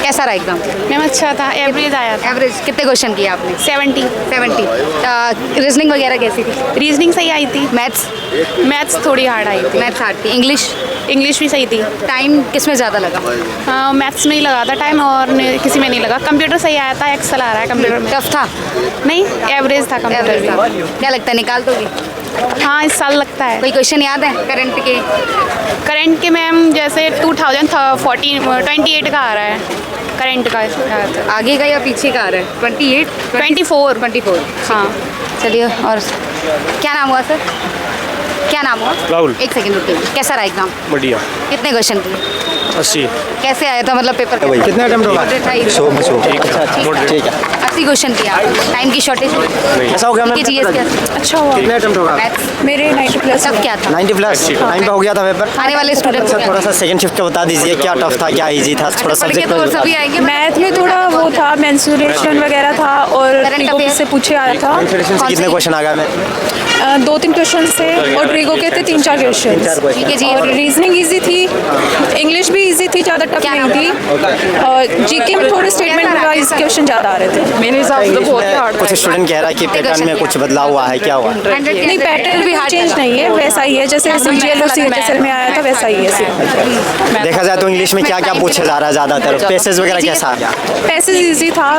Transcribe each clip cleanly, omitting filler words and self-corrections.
कैसा रहा exam? Ma'am अच्छा था, एवरेज आया था। एवरेज कितने क्वेश्चन किए आपने? 70। 70। रीजनिंग वगैरह कैसी थी? रीजनिंग सही आई थी। मैथ्स? मैथ्स थोड़ी हार्ड आई थी। मैथ्स हार्ड थी। इंग्लिश? इंग्लिश भी सही थी। टाइम किस में ज़्यादा लगा? मैथ्स में ही लगा था टाइम और किसी में नहीं लगा। कंप्यूटर सही आया था, एक्सेल आ रहा है कंप्यूटर में। टफ था? नहीं, एवरेज था कंप्यूटर एवरेज था। भी। क्या लगता है निकाल दोगी? हाँ, इस साल लगता है। कोई क्वेश्चन याद है करंट के? करंट के मैम जैसे 2028 का आ रहा है करंट का। आगे का या पीछे का आ रहा है? 28? 24। हाँ। चलिए, और क्या नाम हुआ सर? क्या नाम हुआ? राहुल। एक सेकंड रुकिए। कैसा रहा एग्जाम? बढ़िया। कितने क्वेश्चन किए? 80। कैसे आया था मतलब पेपर? कितने अटेम्प्ट होगा? 100 में 100। ठीक है। 80 क्वेश्चन किया। टाइम की शॉर्टेज? ऐसा हो गया मैम? जीएस क्या? अच्छा हुआ। कितने अटेम्प्ट होगा? मैथ्स? मेरे 90+ सब क्या था? 90 प्लस। टाइम पे हो गया था पेपर? आने वाले स्टूडेंट सर थोड़ा सा सेकंड शिफ्ट का बता दीजिए, क्या टफ था क्या इजी था, थोड़ा सब्जेक्ट तो सभी आएंगे। मैथ में थोड़ा वो था, मेंसुरेशन वगैरह था और Current ट्रिगो affairs? से पूछे आया था। कॉन्फिडेंस से कितने क्वेश्चन आ गए मैं? 2-3 क्वेश्चन थे और ट्रिगो के थे 3-4 क्वेश्चन। ठीक है जी। और रीजनिंग इजी थी, इंग्लिश भी इजी थी, ज़्यादा टफ नहीं थी। और जीके में थोड़े स्टेटमेंट वाइज क्वेश्चन ज़्यादा आ रहे थे। मेरे हिसाब से तो बहुत हार्ड कुछ स्टूडेंट कह रहा है कि पैटर्न में कुछ बदलाव हुआ है, क्या हुआ? नहीं, पैटर्न भी चेंज नहीं है, वैसा ही है जैसे CGL और CHSL में आया था वैसा ही है। देखा जाए तो इंग्लिश में क्या क्या पूछे जा रहा है ज़्यादातर, पैसेज वगैरह कैसा आ गया? पैसेज इजी था,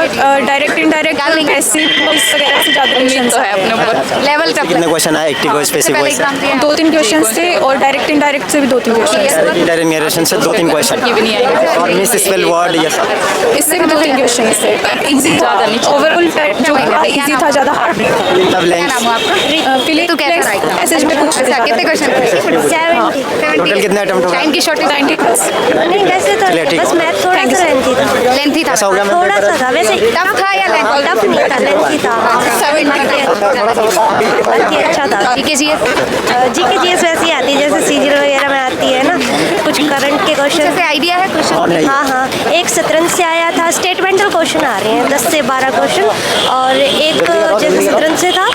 डायरेक्ट इनडायरेक्ट पैसिव वगैरह से ज़्यादा क्वेश्चन तो है अपने ऊपर। लेवल टफ कितने क्वेश्चन आए एक्टिव स्पेसिफिक वॉइस? 2-3 क्वेश्चन थे और डायरेक्ट इनडायरेक्ट से भी 2-3 क्वेश्चन। इंडायरेक्ट नरेशन से 2-3 क्वेश्चन भी नहीं आएगा। और मिस स्पेल वर्ड ये सब। इससे भी 2-3 क्वेश्चन थे। इजी ज़्यादा नहीं, ओवरऑल जो था इजी था, ज़्यादा हार्ड नहीं। तब क्या लेंस नाम हुआ आपका? फिलिप तो कैसा रहा? एसएच में पूछे थे। कितने क्वेश्चन? 70। टोटल कितने अटेम्प्ट होगा? टाइम की शॉर्टेज? 90+। नहीं वैसे तो चलिए, ठीक बस है। मैथ थोड़ा सा लेंथी था। लेंथी था? ऐसा हो गया मैम थोड़ा सा था वैसे। टफ था या लेंथी? टफ नहीं था, लेंथी था। बाकी अच्छा था। ठीक है जी। जीके जीएस वैसे ही आती है जैसे सीजीएल वगैरह में आती है ना, कुछ करंट के क्वेश्चन। जैसे आइडिया है क्वेश्चन? हाँ, एक शतरंज से आया था, स्टेटमेंटल क्वेश्चन आ रहे हैं 10 से 12 क्वेश्चन, और एक जैसे शतरंज से था,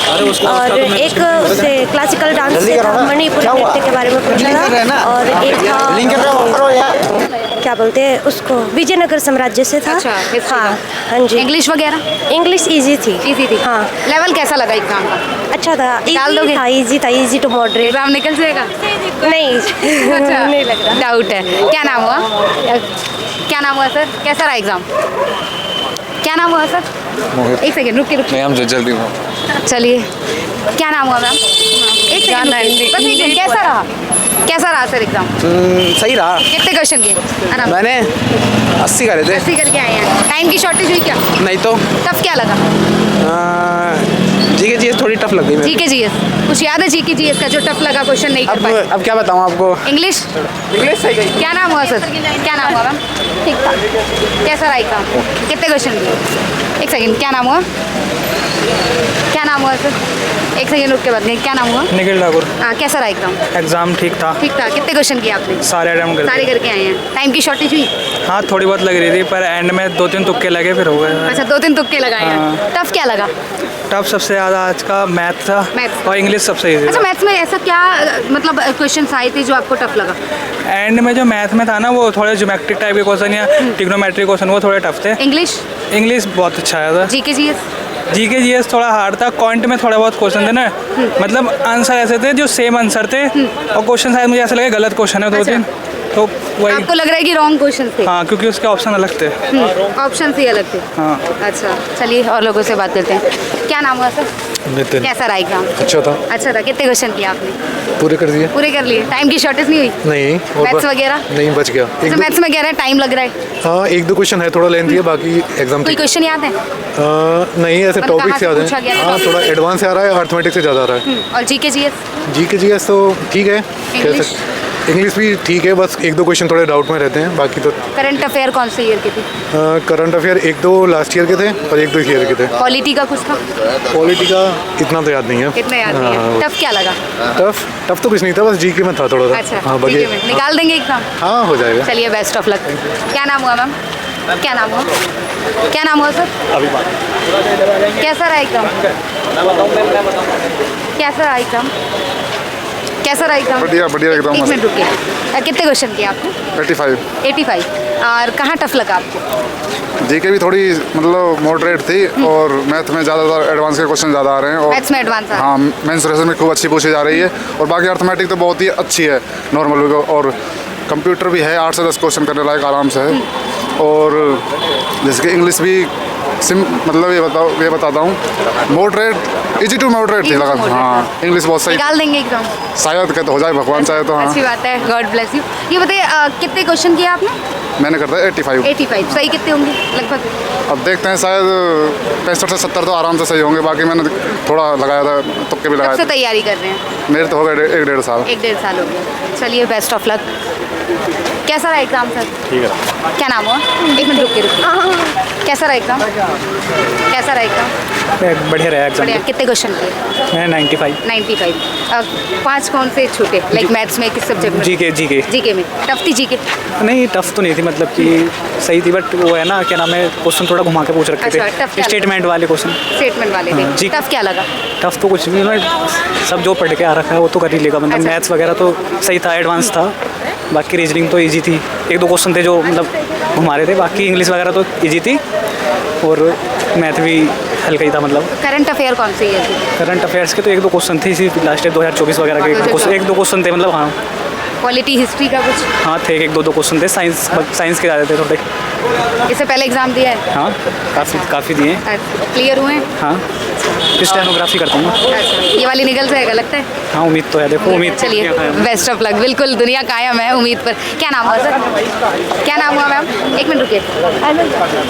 और एक उससे क्लासिकल डांस से था, मणिपुरी नृत्य के बारे में पूछा था, और एक था क्या बोलते हैं उसको, विजयनगर साम्राज्य से था। अच्छा, history हाँ का। हाँ जी। इंग्लिश वगैरह? इंग्लिश इजी थी। इजी थी? हाँ। लेवल कैसा लगा एग्जाम का? अच्छा था, निकाल दोगे? इजी था, इजी टू मॉडरेट। एग्जाम निकल जाएगा? नहीं अच्छा, नहीं लग रहा। डाउट है। क्या नाम हुआ? क्या नाम हुआ सर? कैसा रहा एग्जाम? क्या नाम हुआ सर? एक सेकंड रुकिए। मैम जल्दी चलिए, क्या नाम हुआ मैम? एक सेकंड रुकिए। बस एक सेकंड। कैसा रहा? कैसा रहा सर एग्जाम? सही रहा। कितने क्वेश्चन किए? आराम से। मैंने 80 करे थे। 80 करके आए हैं। टाइम की शॉर्टेज हुई क्या? नहीं तो टफ क्या लगा? जीके जीएस थोड़ी टफ लग गई मेरे जीके जीएस कुछ याद है? जीके जीएस का जो टफ लगा क्वेश्चन नहीं कर को। पाए? अब क्या बताऊँ आपको? इंग्लिश? इंग्लिश सही गई। क्या नाम हुआ सर? क्या नाम हुआ मैम? ठीक था। कैसा रहा एग्जाम? कितने क्वेश्चन किए? एक सेकंड, क्या नाम हुआ? क्या नाम हुआ सर? एक सेकंड रुक के बाद क्या नाम हुआ? निखिल ठाकुर। हाँ, कैसा रहा एग्जाम? एग्जाम ठीक था, ठीक था। कितने क्वेश्चन किए आपने? सारे अटेम्प्ट सारे करे। करके आए हैं। टाइम की शॉर्टेज हुई? हाँ थोड़ी बहुत लग रही थी, पर एंड में 2-3 तुक्के लगे फिर हो गए। अच्छा, 2-3 तुक्के लगाए हैं। टफ क्या लगा? टफ सबसे ज़्यादा आज का मैथ था, मैथ। और इंग्लिश सबसे ईजी अच्छा, था। मैथ्स में ऐसा क्या मतलब क्वेश्चन आए थे जो आपको टफ लगा? एंड में जो मैथ में था ना, वो थोड़े ज्योमेट्रिक टाइप के क्वेश्चन या ट्रिग्नोमेट्री क्वेश्चन, वो थोड़े टफ थे। इंग्लिश? इंग्लिश बहुत अच्छा आया था। GK GS? जीके जीएस थोड़ा हार्ड था, क्वांट में थोड़े बहुत क्वेश्चन थे ना, मतलब आंसर ऐसे थे जो सेम आंसर थे, और क्वेश्चन शायद मुझे ऐसा लगे गलत क्वेश्चन है 2-3, तो वही। आपको लग रहा है कि रॉन्ग क्वेश्चन थे? हाँ, क्योंकि उसके ऑप्शन अलग थे। ऑप्शन ही अलग थे। हाँ। अच्छा, चलिए और लोगों से बात करते हैं। क्या नाम हुआ सर? नितिन। कैसा रहा एग्जाम? अच्छा था, अच्छा था। कितने क्वेश्चन किए आपने? पूरे कर दिए। पूरे कर लिए? टाइम की शॉर्टेज नहीं हुई? नहीं मैथ्स वगैरह? नहीं, बच गया। अच्छा, मैथ्स में कह रहे हैं टाइम लग रहा है। हाँ, 1-2 क्वेश्चन है, थोड़ा लेंथी है, बाकी एग्जाम कोई क्वेश्चन याद है? नहीं, ऐसे मतलब टॉपिक कहाँ से से याद पूछा गया है। था? हाँ, थोड़ा एडवांस से आ रहा है, अर्थमेटिक से ज़्यादा आ रहा है। और जीके जीएस? जीके जीएस तो ठीक है, इंग्लिश? इंग्लिश भी ठीक है, बस 1-2 क्वेश्चन थोड़े डाउट में रहते हैं, बाकी तो। करंट अफेयर कौन से ईयर के थे? करंट अफेयर 1-2 लास्ट ईयर के थे और 1-2 इस ईयर के थे। पॉलिटी का कुछ था? पॉलिटी का इतना तो याद नहीं है। कितना याद नहीं है? टफ क्या लगा? टफ तो कुछ नहीं था, बस जीके में था थोड़ा सा। अच्छा, हाँ, जीके में निकाल देंगे एग्जाम? हाँ, हो जाएगा। चलिए, बेस्ट ऑफ लक। क्या नाम हुआ मैम? क्या नाम हुआ? क्या नाम हुआ सर? कैसा रहा एग्जाम? कैसा रहा एग्जाम? कैसा रहा एग्जाम? बढ़िया बढ़िया एकदम एक मस्त। मिनट रुकिए। कितने क्वेश्चन किए आपने? 85। 85। और कहाँ टफ लगा आपको? जीके भी थोड़ी मतलब मॉडरेट थी और मैथ में ज़्यादा एडवांस के क्वेश्चन ज़्यादा आ रहे हैं और मैथ्स में एडवांस हाँ मेंसुरेशन में खूब अच्छी पूछी जा रही है और बाकी अर्थमेटिक तो बहुत ही अच्छी है नॉर्मल और कंप्यूटर भी है 8 से 10 क्वेश्चन करने लायक आराम से है और जैसे कि इंग्लिश भी मतलब ये बताता हूँ मॉडरेट इजी टू मॉडरेट थी लगा हाँ इंग्लिश बहुत सही निकाल देंगे एग्जाम। शायद कहते हो जाए भगवान चाहे तो हाँ अच्छी बात है, गॉड ब्लेस यू। ये बताइए कितने क्वेश्चन किए आपने? मैंने करता है 85। 85। सही कितने होंगे लगभग? अब देखते हैं शायद 65 से 70 तो आराम से सही होंगे बाकी मैंने थोड़ा लगाया था तुक्के भी कब लगाए से थे तैयारी कर रहे हैं? मेरे तो हो गए 1-1.5 साल 1-1.5 साल हो गया। चलिए बेस्ट ऑफ लक। कैसा रहा एग्जाम सर? ठीक है। क्या नाम हुआ? एक मिनट रुकिए। कैसा रहा एग्जाम? कैसा रहा एग्जाम? बढ़िया रहा एग्जाम। बढ़िया। कितने क्वेश्चन किए? मैं 95। 95। 5 कौन से छूटे? लाइक मैथ्स में किस सब्जेक्ट में? जीके जीके में। टफ थी जीके? नहीं टफ तो नहीं थी मतलब कि सही थी बट वो है ना क्या नाम है क्वेश्चन थोड़ा घुमा के पूछ रखे अच्छा, थे tough क्या स्टेटमेंट वाले क्वेश्चन। स्टेटमेंट वाले थे। जी। टफ क्या लगा? टफ तो कुछ नहीं ना सब जो पढ़ के आ रखा है वो तो कर ही लेगा मतलब अच्छा। मैथ्स वगैरह तो सही था एडवांस था बाकी रीजनिंग तो इजी थी 1-2 क्वेश्चन थे जो मतलब घुमा रहे थे बाकी इंग्लिश वगैरह तो इजी थी और मैथ भी हल्का ही था मतलब। करंट अफेयर कौन सी है? करंट अफेयर्स के तो 1-2 क्वेश्चन थे इसी लास्ट 2024 वगैरह के 1-2 क्वेश्चन थे मतलब हाँ पॉलिटी हिस्ट्री का कुछ? हाँ थे 1-2 क्वेश्चन थे साइंस के ज़्यादा थे थोड़े। इससे पहले एग्जाम दिया है? हाँ काफ़ी दिए क्लियर हुए हैं? हाँ स्टेनोग्राफी करता हूँ मैं। अच्छा, ये वाली निकल जाएगा लगता है? हाँ उम्मीद तो है देखो उम्मीद। चलिए बेस्ट ऑफ लक। बिल्कुल दुनिया कायम है उम्मीद पर। क्या नाम हुआ सर? क्या नाम हुआ मैम? एक मिनट रुकिए।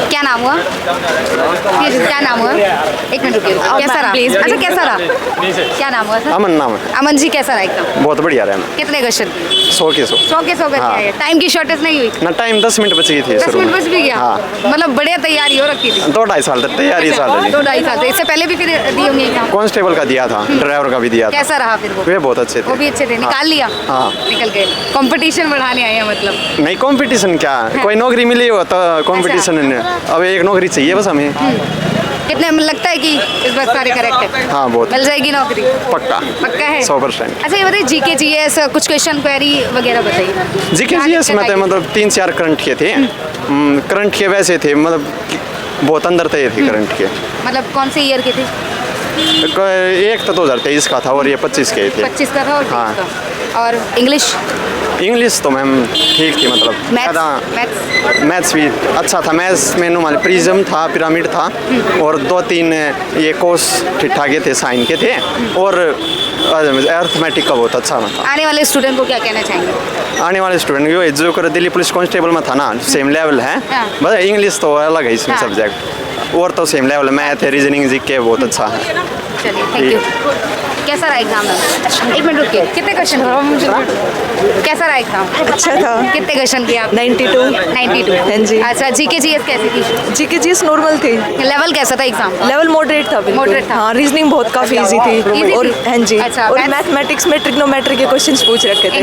क्या नाम हुआ? क्या नाम हुआ? एक मिनट रुकिए। कैसा रहा? अच्छा कैसा रहा? क्या नाम हुआ सर? अमन नाम है। अमन जी कैसा रहा एकदम? बहुत बढ़िया रहा। कितने क्वेश्चन? 100 के 100। 100 के 100 करके हाँ। आए। टाइम की शॉर्टेज नहीं हुई? ना टाइम 10 मिनट बच गई थी 10 शुरू मिनट में। बच भी गया? हाँ। मतलब बढ़िया तैयारी हो रखी थी? 2-2.5 साल तक तैयारी साल रही। 2-2.5 साल से। इससे पहले भी फिर दी होंगी एग्जाम? कांस्टेबल का दिया था ड्राइवर का भी दिया था कैसा रहा फिर वो? वे बहुत अच्छे वो थे। भी अच्छे थे। निकाल लिया? हाँ। निकल गए। कंपटीशन बढ़ाने आए हैं मतलब? नहीं कंपटीशन क्या कोई नौकरी मिली हो तो कंपटीशन अब एक नौकरी चाहिए बस हमें। कितने में लगता है कि इस बार सारे करेक्ट है? हाँ बहुत मिल जाएगी नौकरी? पक्का पक्का है? 100%। अच्छा ये बताइए जीके जीएस कुछ क्वेश्चन क्वेरी वगैरह बताइए। जीके जीएस में तो मतलब 3-4 करंट के थे करंट के वैसे थे मतलब बहुत अंदर थे करंट के। मतलब कौन से ईयर के थे? एक तो 2023 का था और ये 25 के थे। 25 का था और 23 हाँ। का। और इंग्लिश? इंग्लिश तो मैम ठीक थी मतलब ज़्यादा मैथ्स? मैथ्स भी अच्छा था। मैथ्स में नॉर्मल प्रिज्म था पिरामिड था और 2-3 ये कोर्स ठीक ठाक थे साइन के थे और अर्थमेटिक का बहुत अच्छा था। आने वाले स्टूडेंट को क्या कहना चाहेंगे? आने वाले स्टूडेंट जो कर दिल्ली पुलिस कांस्टेबल में था ना सेम लेवल है हाँ। बस इंग्लिश तो अलग है इसमें हाँ। सब्जेक्ट और तो सेम लेवल मैथ है रीजनिंग जीके बहुत अच्छा है। चलिए थैंक यू। कैसा रहा एग्जाम? एक मिनट रुकिए। कितने क्वेश्चन? कैसा रहा एग्जाम? अच्छा था। कितने क्वेश्चन किए आप? 92। 92। हाँ जी। अच्छा जीके जीएस कैसी थी? जीके जीएस नॉर्मल थी। लेवल कैसा था एग्जाम? लेवल मॉडरेट था बिल्कुल। Moderate था। हाँ रीजनिंग बहुत काफी इजी Easy थी और थी? हाँ जी अच्छा, और maths? मैथमेटिक्स में ट्रिग्नोमेट्री के क्वेश्चंस पूछ रखे थे।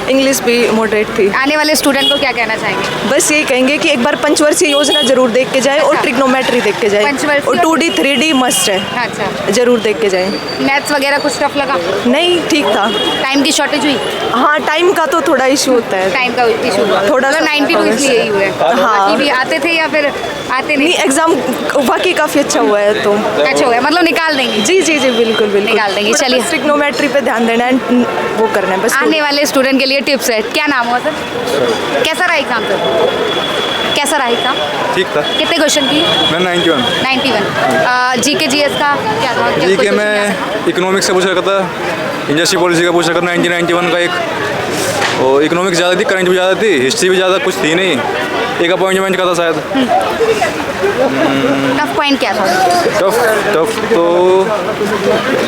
इंग्लिश भी मॉडरेट थी। आने वाले स्टूडेंट को क्या कहना चाहेंगे? बस यही कहेंगे कि एक बार पंचवर्षीय योजना जरूर देख के जाए और अच्छा। ट्रिग्नोमेट्री देख के जाए पंचवर्षीय और 2D 3D मस्ट है अच्छा जरूर देख के जाए। मैथ्स वगैरह कुछ टफ लगा? नहीं ठीक था। टाइम की शॉर्टेज हुई? हाँ टाइम का तो थोड़ा इशू होता है। टाइम का इशू हुआ थोड़ा सा 92 इसलिए ही हुए। हाँ। बाकी भी आते थे या फिर आते नहीं नहीं? एग्जाम वाकई काफी अच्छा हुआ है तो अच्छा हो गया मतलब निकाल देंगे? जी जी जी बिल्कुल बिल्कुल निकाल देंगे। चलिए ट्रिग्नोमेट्री पे ध्यान देना है वो करना है बस। आने वाले स्टूडेंट के लिए टिप्स है। क्या नाम हुआ सर? कैसा रहा एग्जाम सर? कैसा रहा एग्जाम? ठीक था। कितने क्वेश्चन की? मैं 91। 91। जीके जीएस का क्या था? क्या जी कोई के question मैं याद इकोनॉमिक्स से पूछ रखा था इंडस्ट्री पॉलिसी का पूछ रखा था 1991 का एक और इकोनॉमिक्स ज़्यादा थी करंट भी ज़्यादा थी हिस्ट्री भी ज़्यादा कुछ थी नहीं एक अपॉइंटमेंट का था शायद। टफ पॉइंट क्या था? टफ तो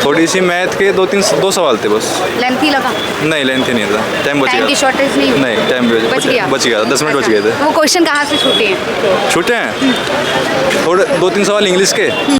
थोड़ी सी मैथ के 2 सवाल थे बस। लेंथी लगा? नहीं लेंथ नहीं था टाइम बच टाइम की गया। शॉर्टेज नहीं हुई? नहीं टाइम बच गया? बच गया 10 मिनट बच गए थे। वो क्वेश्चन कहाँ से छूटे हैं? छूटे हैं थोड़े 2-3 सवाल इंग्लिश के